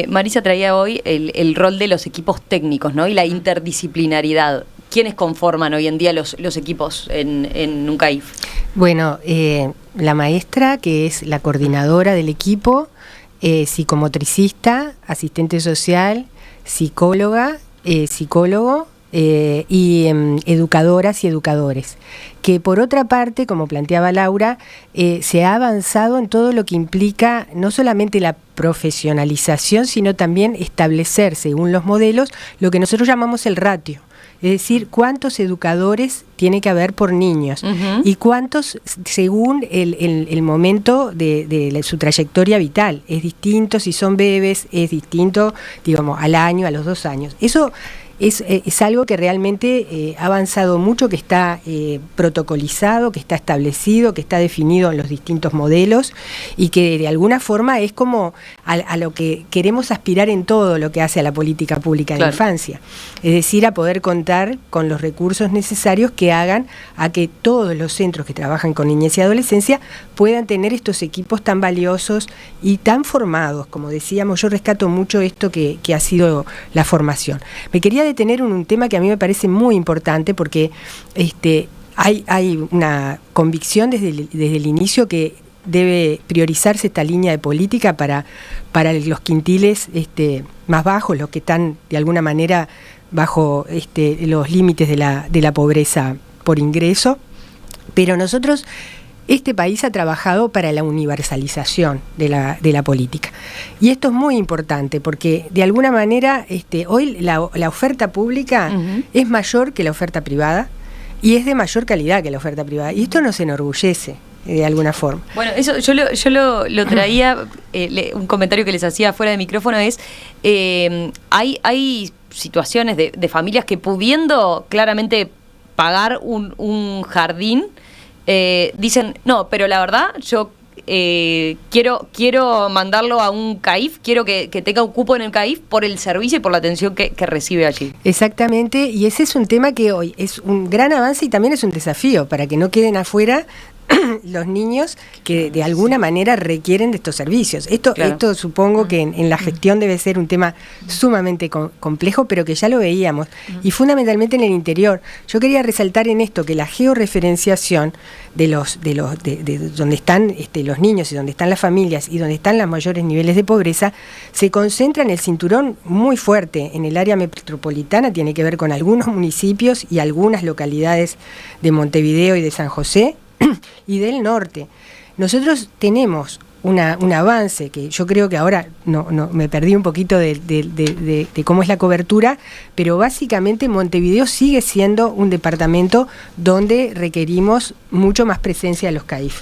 Marisa traía hoy el rol de los equipos técnicos, ¿no? Y la interdisciplinaridad. ¿Quiénes conforman hoy en día los equipos en un CAIF? Bueno, la maestra, que es la coordinadora del equipo, psicomotricista, asistente social, psicóloga, psicólogo y educadoras y educadores. Que por otra parte, como planteaba Laura, se ha avanzado en todo lo que implica no solamente la profesionalización, sino también establecer, según los modelos, lo que nosotros llamamos el ratio. Es decir, cuántos educadores tiene que haber por niños y cuántos según el momento de su trayectoria vital. Es distinto si son bebés, es distinto, digamos, al año, a los 2 años. Eso es algo que realmente ha avanzado mucho, que está protocolizado, que está establecido, que está definido en los distintos modelos y que de alguna forma es como a lo que queremos aspirar en todo lo que hace a la política pública de la infancia. Es decir, a poder contar con los recursos necesarios que hagan a que todos los centros que trabajan con niñez y adolescencia puedan tener estos equipos tan valiosos y tan formados. Como decíamos, yo rescato mucho esto que ha sido la formación. Me quería detener en un tema que a mí me parece muy importante porque hay una convicción desde el inicio que debe priorizarse esta línea de política para los quintiles más bajos, los que están de alguna manera bajo los límites de la pobreza por ingreso. Pero nosotros, este país ha trabajado para la universalización de la política. Y esto es muy importante porque de alguna manera hoy la oferta pública es mayor que la oferta privada y es de mayor calidad que la oferta privada. Y esto nos enorgullece de alguna forma. Bueno, eso yo lo traía, un comentario que les hacía fuera de micrófono es, hay situaciones de familias que pudiendo claramente pagar un jardín, dicen, no, pero la verdad yo quiero mandarlo a un CAIF, quiero que tenga un cupo en el CAIF por el servicio y por la atención que recibe allí. Exactamente, y ese es un tema que hoy es un gran avance y también es un desafío para que no queden afuera los niños que de alguna manera requieren de estos servicios. Esto supongo que en la gestión debe ser un tema sumamente complejo, pero que ya lo veíamos, y fundamentalmente en el interior. Yo quería resaltar en esto que la georreferenciación de donde están los niños y donde están las familias y donde están los mayores niveles de pobreza se concentra en el cinturón muy fuerte. En el área metropolitana tiene que ver con algunos municipios y algunas localidades de Montevideo y de San José y del norte. Nosotros tenemos un avance que yo creo que ahora no me perdí un poquito de cómo es la cobertura, pero básicamente Montevideo sigue siendo un departamento donde requerimos mucho más presencia de los CAIF.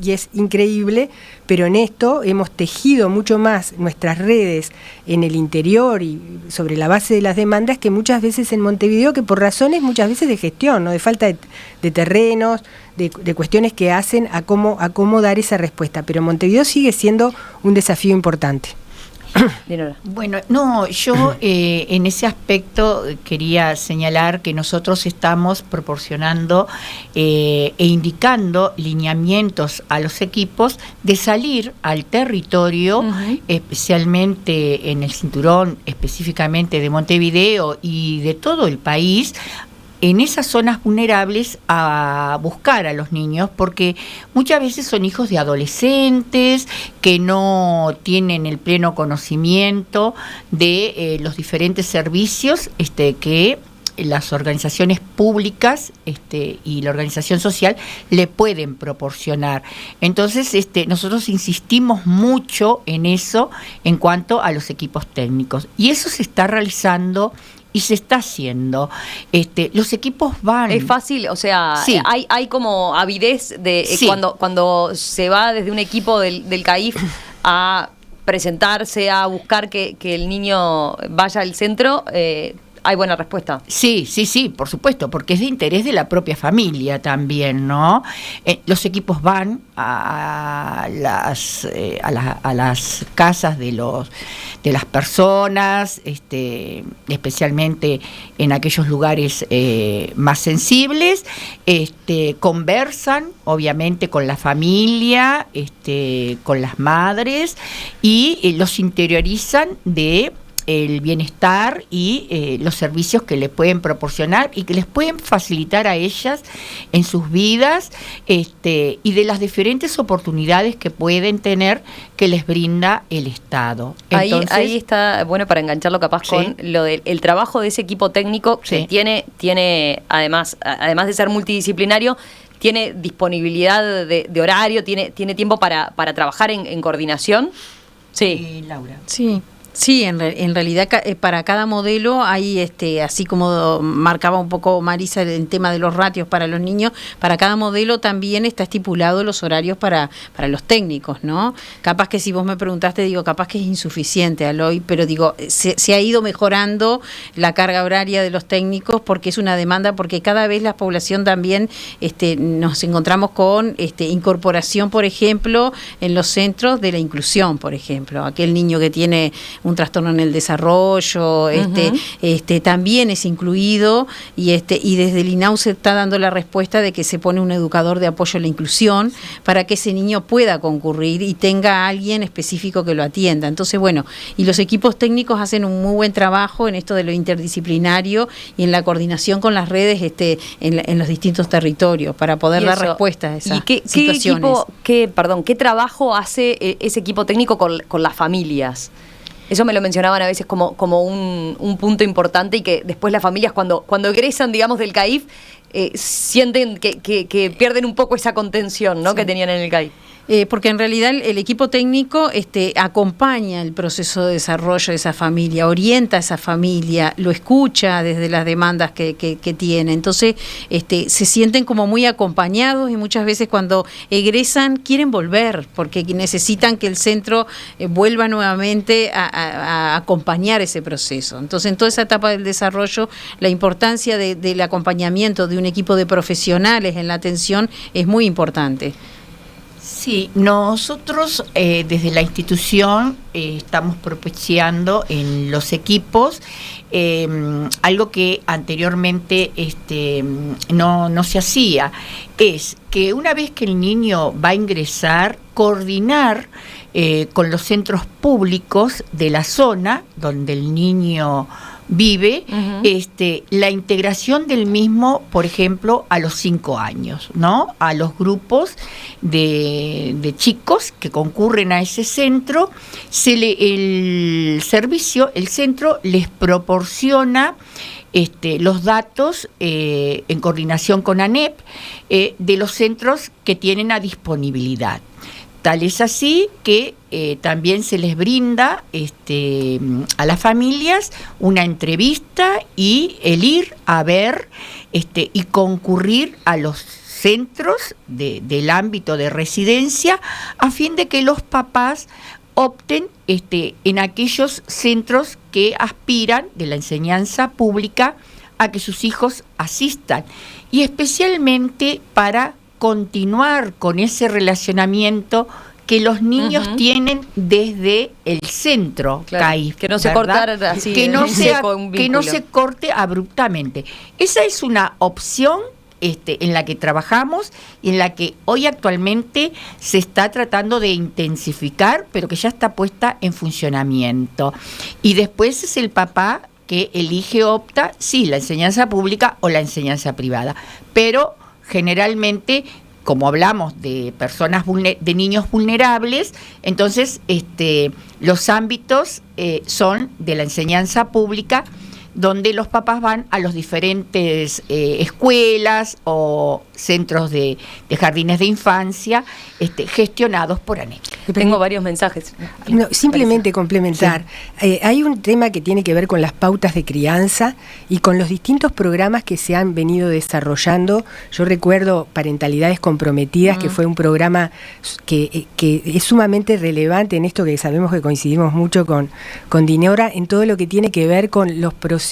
Y es increíble, pero en esto hemos tejido mucho más nuestras redes en el interior y sobre la base de las demandas que muchas veces en Montevideo, que por razones muchas veces de gestión, ¿no? De falta de terrenos, de cuestiones que hacen a cómo dar esa respuesta. Pero Montevideo sigue siendo un desafío importante. Bueno, no, yo en ese aspecto quería señalar que nosotros estamos proporcionando e indicando lineamientos a los equipos de salir al territorio, especialmente en el cinturón, específicamente de Montevideo y de todo el país, en esas zonas vulnerables a buscar a los niños, porque muchas veces son hijos de adolescentes que no tienen el pleno conocimiento de los diferentes servicios que las organizaciones públicas y la organización social le pueden proporcionar. Entonces, nosotros insistimos mucho en eso en cuanto a los equipos técnicos. Y eso se está realizando y se está haciendo. Los equipos van... Es fácil, o sea, sí. hay como avidez de Sí. cuando se va desde un equipo del CAIF a presentarse, a buscar que el niño vaya al centro, hay buena respuesta. Sí, por supuesto, porque es de interés de la propia familia también, ¿no? Los equipos van a las casas de las personas, especialmente en aquellos lugares más sensibles, conversan, obviamente, con la familia, con las madres, y los interiorizan de el bienestar y los servicios que le pueden proporcionar y que les pueden facilitar a ellas en sus vidas, y de las diferentes oportunidades que pueden tener que les brinda el Estado. Entonces, ahí está bueno para engancharlo capaz con lo del trabajo de ese equipo técnico que tiene además de ser multidisciplinario, tiene disponibilidad de horario, tiene tiempo para trabajar en coordinación. Sí, Laura. Sí, en realidad para cada modelo hay, así como marcaba un poco Marisa el tema de los ratios para los niños, para cada modelo también está estipulado los horarios para los técnicos, ¿no? Capaz que si vos me preguntaste, digo, capaz que es insuficiente, Aloy, pero digo, se ha ido mejorando la carga horaria de los técnicos porque es una demanda, porque cada vez la población también nos encontramos con incorporación, por ejemplo, en los centros de la inclusión, por ejemplo, aquel niño que tiene un trastorno en el desarrollo, también es incluido, y desde el INAU se está dando la respuesta de que se pone un educador de apoyo a la inclusión para que ese niño pueda concurrir y tenga a alguien específico que lo atienda. Entonces, bueno, y los equipos técnicos hacen un muy buen trabajo en esto de lo interdisciplinario y en la coordinación con las redes en los distintos territorios para poder dar respuesta a esas situaciones. ¿Qué trabajo hace ese equipo técnico con las familias? Eso me lo mencionaban a veces como un punto importante, y que después las familias cuando egresan, digamos, del CAIF, sienten que pierden un poco esa contención, ¿no? Que tenían en el CAIF. Porque en realidad el equipo técnico acompaña el proceso de desarrollo de esa familia, orienta a esa familia, lo escucha desde las demandas que tiene. Entonces se sienten como muy acompañados, y muchas veces cuando egresan quieren volver porque necesitan que el centro vuelva nuevamente a acompañar ese proceso. Entonces, en toda esa etapa del desarrollo, la importancia del acompañamiento de un equipo de profesionales en la atención es muy importante. Sí, nosotros desde la institución estamos propiciando en los equipos algo que anteriormente no se hacía, es que una vez que el niño va a ingresar, coordinar con los centros públicos de la zona donde el niño vive, la integración del mismo, por ejemplo, a los 5 años, ¿no? A los grupos de chicos que concurren a ese centro, el centro les proporciona los datos en coordinación con ANEP de los centros que tienen a disponibilidad. Tal es así que también se les brinda a las familias una entrevista y el ir a ver y concurrir a los centros del ámbito de residencia a fin de que los papás opten en aquellos centros que aspiran de la enseñanza pública a que sus hijos asistan, y especialmente para continuar con ese relacionamiento que los niños tienen desde el centro, claro, CAIF, que no se cortara así, que no se corte abruptamente. Esa es una opción en la que trabajamos y en la que hoy actualmente se está tratando de intensificar, pero que ya está puesta en funcionamiento. Y después es el papá que opta, sí, la enseñanza pública o la enseñanza privada, pero generalmente, como hablamos de personas de niños vulnerables, entonces los ámbitos son de la enseñanza pública, donde los papás van a los diferentes escuelas o centros de jardines de infancia gestionados por ANEP. Tengo varios mensajes. No, simplemente complementar. Sí. Hay un tema que tiene que ver con las pautas de crianza y con los distintos programas que se han venido desarrollando. Yo recuerdo Parentalidades Comprometidas, que fue un programa que es sumamente relevante en esto, que sabemos que coincidimos mucho con Dinora, en todo lo que tiene que ver con los procesos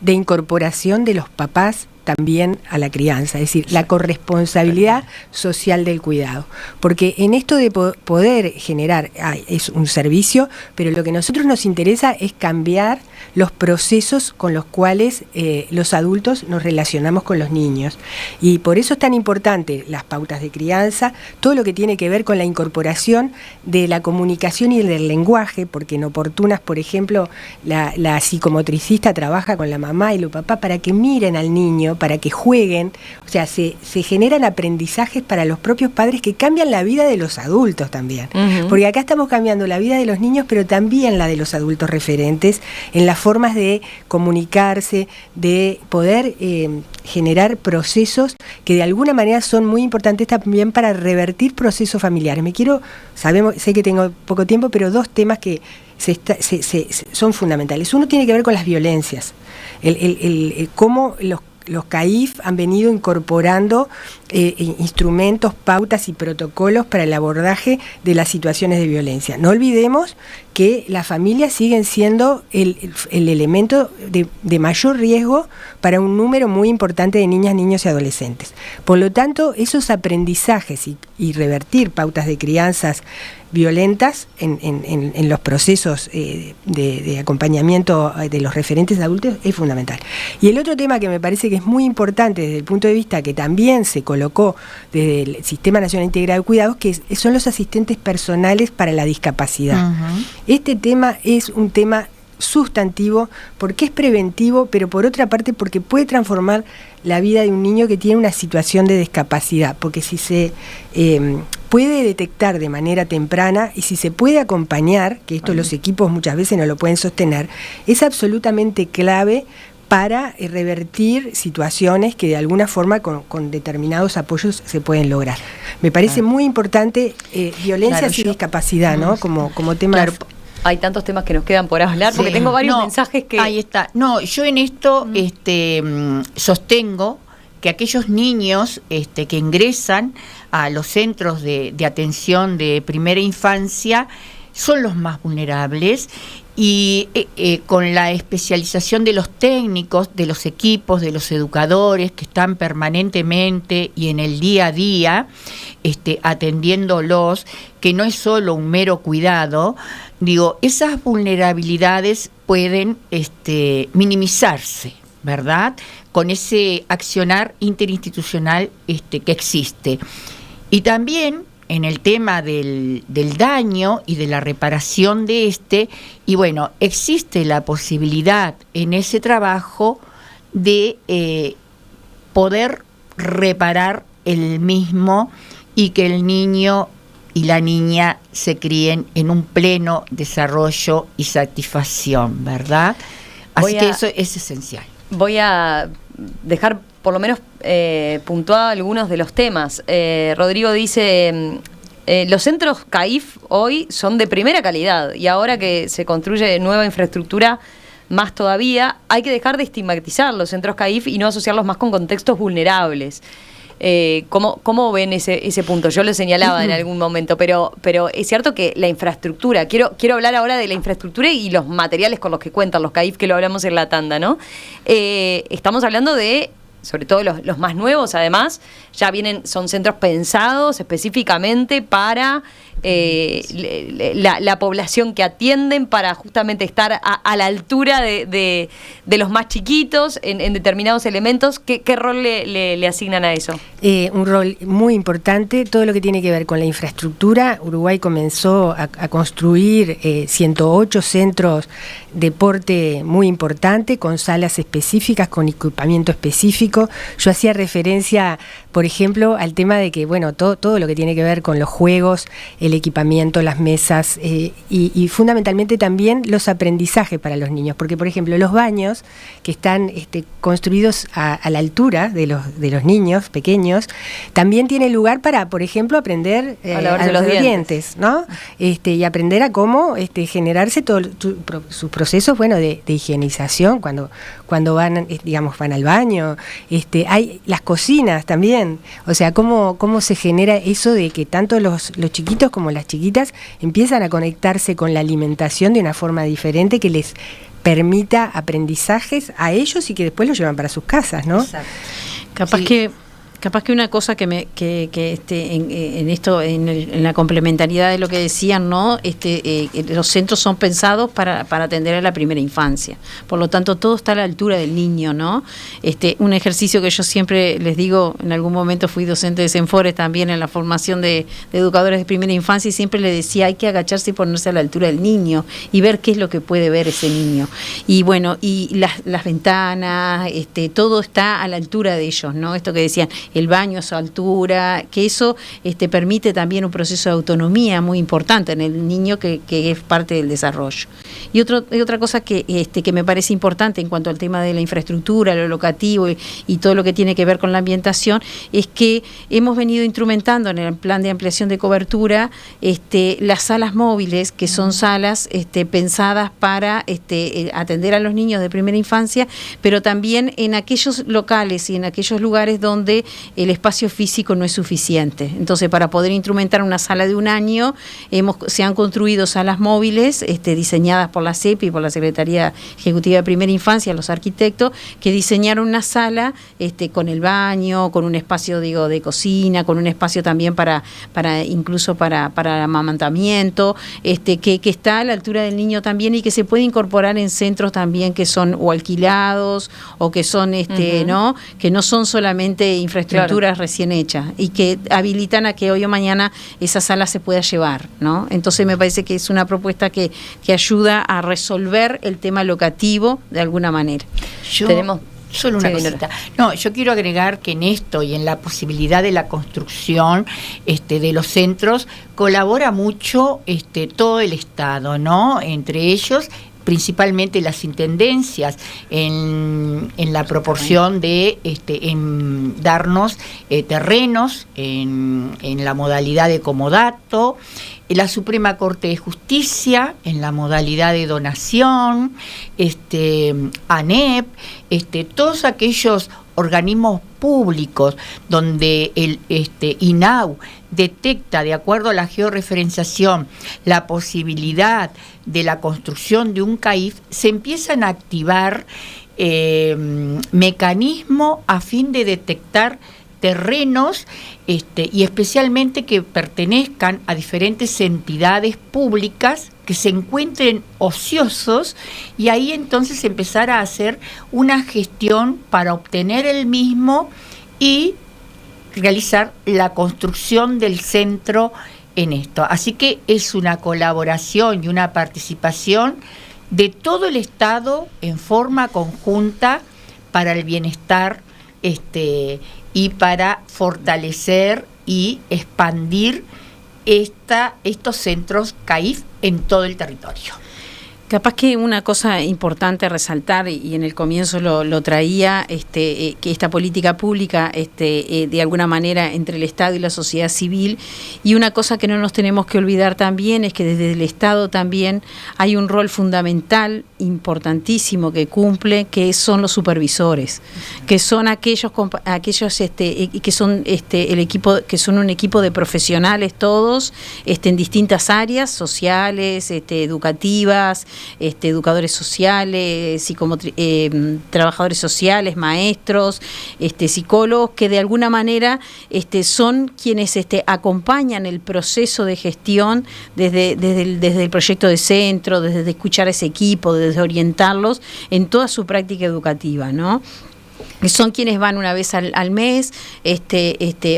de incorporación de los papás también a la crianza, es decir, la corresponsabilidad social del cuidado. Porque en esto de poder generar, es un servicio, pero lo que a nosotros nos interesa es cambiar los procesos con los cuales los adultos nos relacionamos con los niños. Y por eso es tan importante las pautas de crianza, todo lo que tiene que ver con la incorporación de la comunicación y del lenguaje, porque en oportunas, por ejemplo, la psicomotricista trabaja con la mamá y los papás para que miren al niño, para que jueguen, o sea, se generan aprendizajes para los propios padres que cambian la vida de los adultos también, porque acá estamos cambiando la vida de los niños, pero también la de los adultos referentes, en las formas de comunicarse, de poder generar procesos que de alguna manera son muy importantes también para revertir procesos familiares. Sé que tengo poco tiempo, pero 2 temas que son fundamentales. Uno tiene que ver con las violencias, cómo los CAIF han venido incorporando instrumentos, pautas y protocolos para el abordaje de las situaciones de violencia. No olvidemos que las familias siguen siendo el elemento de mayor riesgo para un número muy importante de niñas, niños y adolescentes. Por lo tanto, esos aprendizajes y revertir pautas de crianzas violentas en los procesos de acompañamiento de los referentes adultos es fundamental. Y el otro tema que me parece que es muy importante desde el punto de vista que también se colocó desde el Sistema Nacional Integrado de Cuidados, que son los asistentes personales para la discapacidad. Este tema es un tema sustantivo porque es preventivo, pero por otra parte porque puede transformar la vida de un niño que tiene una situación de discapacidad, porque si se puede detectar de manera temprana y si se puede acompañar, que esto los equipos muchas veces no lo pueden sostener, es absolutamente clave para revertir situaciones que de alguna forma con determinados apoyos se pueden lograr. Me parece muy importante violencias y discapacidad, ¿no? Como tema. Claro. Hay tantos temas que nos quedan por hablar, porque tengo varios mensajes que... Ahí está. No, yo en esto sostengo que aquellos niños que ingresan a los centros de atención de primera infancia son los más vulnerables Y con la especialización de los técnicos, de los equipos, de los educadores que están permanentemente y en el día a día atendiéndolos, que no es solo un mero cuidado, digo, esas vulnerabilidades pueden minimizarse, ¿verdad? Con ese accionar interinstitucional que existe. Y también en el tema del daño y de la reparación de y bueno, existe la posibilidad en ese trabajo de poder reparar el mismo y que el niño y la niña se críen en un pleno desarrollo y satisfacción, ¿verdad? Así que eso es esencial. Voy a dejar por lo menos puntuado algunos de los temas. Rodrigo dice, los centros CAIF hoy son de primera calidad y ahora que se construye nueva infraestructura, más todavía, hay que dejar de estigmatizar los centros CAIF y no asociarlos más con contextos vulnerables. ¿Cómo ven ese punto? Yo lo señalaba en algún momento, pero es cierto que la infraestructura, quiero hablar ahora de la infraestructura y los materiales con los que cuentan los CAIF, que lo hablamos en la tanda, ¿no? Estamos hablando de, sobre todo los más nuevos, además, son centros pensados específicamente para la población que atienden, para justamente estar a la altura de los más chiquitos en determinados elementos. ¿Qué rol le asignan a eso? Un rol muy importante, todo lo que tiene que ver con la infraestructura. Uruguay comenzó a construir 108 centros de porte muy importante, con salas específicas, con equipamiento específico. Yo hacía referencia, por ejemplo, al tema de que, bueno, todo lo que tiene que ver con los juegos, el equipamiento, las mesas y fundamentalmente también los aprendizajes para los niños, porque por ejemplo los baños que están construidos a la altura de los niños pequeños también tienen lugar para, por ejemplo, aprender a lavarse los dientes, ¿no? Y aprender a cómo generarse todos sus procesos, bueno, de higienización cuando van, van al baño. Hay las cocinas también, o sea, cómo se genera eso de que tanto los chiquitos como las chiquitas empiezan a conectarse con la alimentación de una forma diferente que les permita aprendizajes a ellos y que después los llevan para sus casas, ¿no? Exacto. Capaz que una cosa en esto, en la complementariedad de lo que decían, ¿no? Los centros son pensados para atender a la primera infancia. Por lo tanto, todo está a la altura del niño, ¿no? Un ejercicio que yo siempre les digo, en algún momento fui docente de Senfores también en la formación de educadores de primera infancia, y siempre les decía, hay que agacharse y ponerse a la altura del niño y ver qué es lo que puede ver ese niño. Y bueno, y las ventanas, todo está a la altura de ellos, ¿no? Esto que decían, el baño a su altura, que eso permite también un proceso de autonomía muy importante en el niño que es parte del desarrollo. Y otra cosa que me parece importante en cuanto al tema de la infraestructura, lo locativo y todo lo que tiene que ver con la ambientación, es que hemos venido instrumentando en el plan de ampliación de cobertura las salas móviles, que son salas pensadas para atender a los niños de primera infancia, pero también en aquellos locales y en aquellos lugares donde el espacio físico no es suficiente. Entonces, para poder instrumentar una sala de un año, se han construido salas móviles diseñadas por la CEPI, por la Secretaría Ejecutiva de Primera Infancia, los arquitectos, que diseñaron una sala con el baño, con un espacio de cocina, con un espacio también incluso para amamantamiento, que está a la altura del niño también y que se puede incorporar en centros también que son o alquilados o que son ¿no? Que no son solamente infraestructuras recién hechas y que habilitan a que hoy o mañana esa sala se pueda llevar, ¿no? Entonces me parece que es una propuesta que ayuda a resolver el tema locativo de alguna manera. Tenemos solo una cosita. No, yo quiero agregar que en esto y en la posibilidad de la construcción de los centros colabora mucho todo el Estado, ¿no? Entre ellos principalmente las intendencias en la proporción de en darnos terrenos en la modalidad de comodato, la Suprema Corte de Justicia en la modalidad de donación, ANEP, todos aquellos organismos públicos donde el INAU detecta, de acuerdo a la georreferenciación, la posibilidad de la construcción de un CAIF, se empiezan a activar mecanismos a fin de detectar terrenos y especialmente que pertenezcan a diferentes entidades públicas que se encuentren ociosos, y ahí entonces empezar a hacer una gestión para obtener el mismo y realizar la construcción del centro en esto. Así que es una colaboración y una participación de todo el Estado en forma conjunta para el bienestar y para fortalecer y expandir estos centros CAIF en todo el territorio. Capaz que una cosa importante a resaltar, y en el comienzo lo traía, que esta política pública, de alguna manera entre el Estado y la sociedad civil, y una cosa que no nos tenemos que olvidar también es que desde el Estado también hay un rol fundamental, importantísimo que cumple, que son los supervisores, que son aquellos que son el equipo, que son un equipo de profesionales todos, en distintas áreas sociales, educativas, educadores sociales, trabajadores sociales, maestros, psicólogos, que de alguna manera son quienes acompañan el proceso de gestión desde el proyecto de centro, desde escuchar a ese equipo, desde orientarlos en toda su práctica educativa, ¿no? Son quienes van una vez al mes,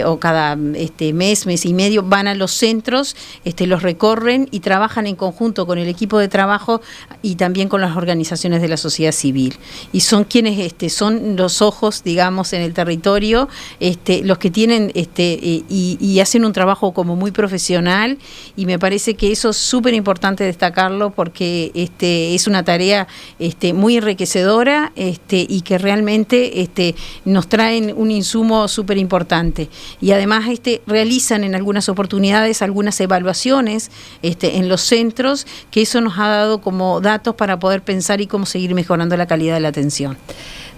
o cada mes y medio, van a los centros, los recorren y trabajan en conjunto con el equipo de trabajo y también con las organizaciones de la sociedad civil. Y son quienes son los ojos, digamos, en el territorio, los que tienen y hacen un trabajo como muy profesional, y me parece que eso es súper importante destacarlo, porque es una tarea muy enriquecedora, y que realmente nos traen un insumo súper importante, y además realizan en algunas oportunidades algunas evaluaciones en los centros, que eso nos ha dado como datos para poder pensar y cómo seguir mejorando la calidad de la atención.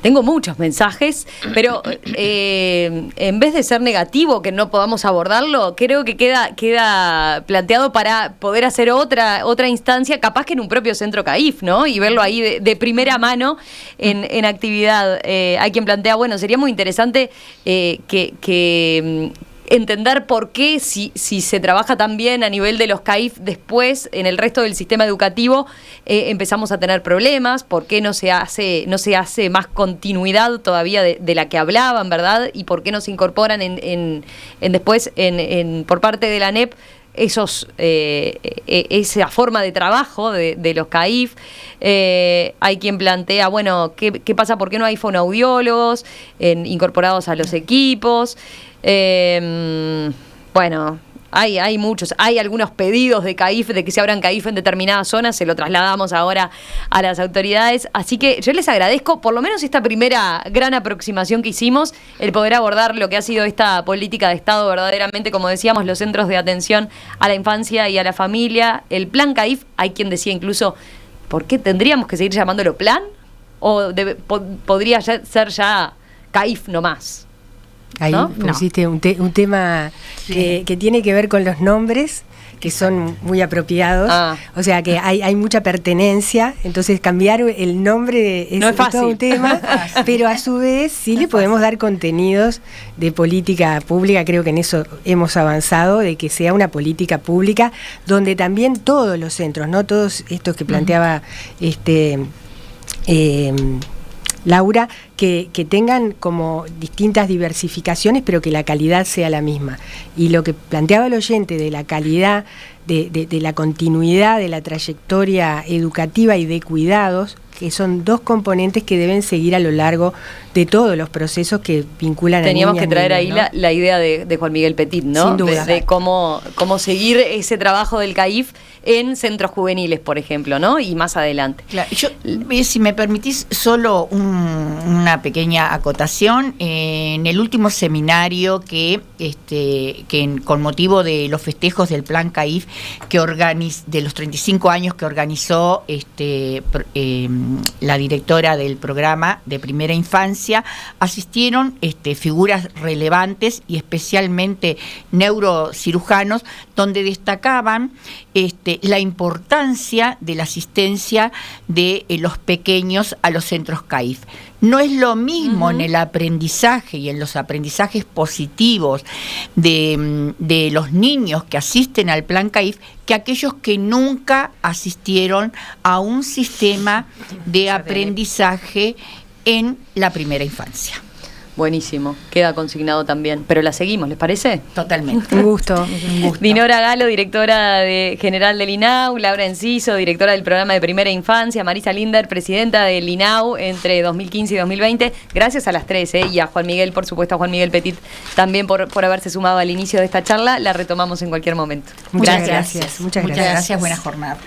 Tengo muchos mensajes, pero en vez de ser negativo que no podamos abordarlo, creo que queda planteado para poder hacer otra instancia, capaz que en un propio centro CAIF, ¿no? Y verlo ahí de primera mano en actividad. Hay quien plantea, bueno, sería muy interesante que entender por qué, si se trabaja tan bien a nivel de los CAIF, después en el resto del sistema educativo empezamos a tener problemas, por qué no se hace más continuidad todavía de la que hablaban, ¿verdad? Y por qué no se incorporan después por parte de la ANEP esa forma de trabajo de los CAIF. Hay quien plantea, bueno, ¿qué pasa? ¿Por qué no hay fonoaudiólogos incorporados a los equipos? Bueno, hay muchos, hay algunos pedidos de CAIF, de que se abran CAIF en determinadas zonas, se lo trasladamos ahora a las autoridades, así que yo les agradezco por lo menos esta primera gran aproximación que hicimos, el poder abordar lo que ha sido esta política de Estado verdaderamente, como decíamos, los centros de atención a la infancia y a la familia, el plan CAIF. Hay quien decía incluso, ¿por qué tendríamos que seguir llamándolo plan? ¿O podría ser ya CAIF nomás? Ahí pusiste un tema que tiene que ver con los nombres, que son muy apropiados. O sea que hay mucha pertenencia, entonces cambiar el nombre no es fácil. Todo un tema, pero a su vez sí le podemos dar contenidos de política pública. Creo que en eso hemos avanzado, de que sea una política pública donde también todos los centros, no todos estos que planteaba Laura, que tengan como distintas diversificaciones, pero que la calidad sea la misma. Y lo que planteaba el oyente de la calidad, de la continuidad de la trayectoria educativa y de cuidados, que son dos componentes que deben seguir a lo largo de todos los procesos que vinculan Teníamos a niñas, que traer niños, ahí ¿no? la idea de Juan Miguel Petit, ¿no? Sin duda. De cómo seguir ese trabajo del CAIF, en centros juveniles, por ejemplo, ¿no? Y más adelante. Claro, yo, si me permitís, solo una pequeña acotación. En el último seminario con motivo de los festejos del Plan CAIF, de los 35 años que organizó la directora del programa de primera infancia, asistieron figuras relevantes y especialmente neurocirujanos, donde destacaban la importancia de la asistencia de los pequeños a los centros CAIF. No es lo mismo en el aprendizaje y en los aprendizajes positivos de los niños que asisten al Plan CAIF que aquellos que nunca asistieron a un sistema de aprendizaje en la primera infancia. Buenísimo, queda consignado también. Pero la seguimos, ¿les parece? Totalmente. Un gusto. Dinora Galo, directora general del INAU, Laura Enciso, directora del programa de primera infancia, Marisa Linder, presidenta del INAU entre 2015 y 2020. Gracias a las tres, y a Juan Miguel, por supuesto, a Juan Miguel Petit también por haberse sumado al inicio de esta charla. La retomamos en cualquier momento. Muchas gracias. Muchas gracias. Buena jornada.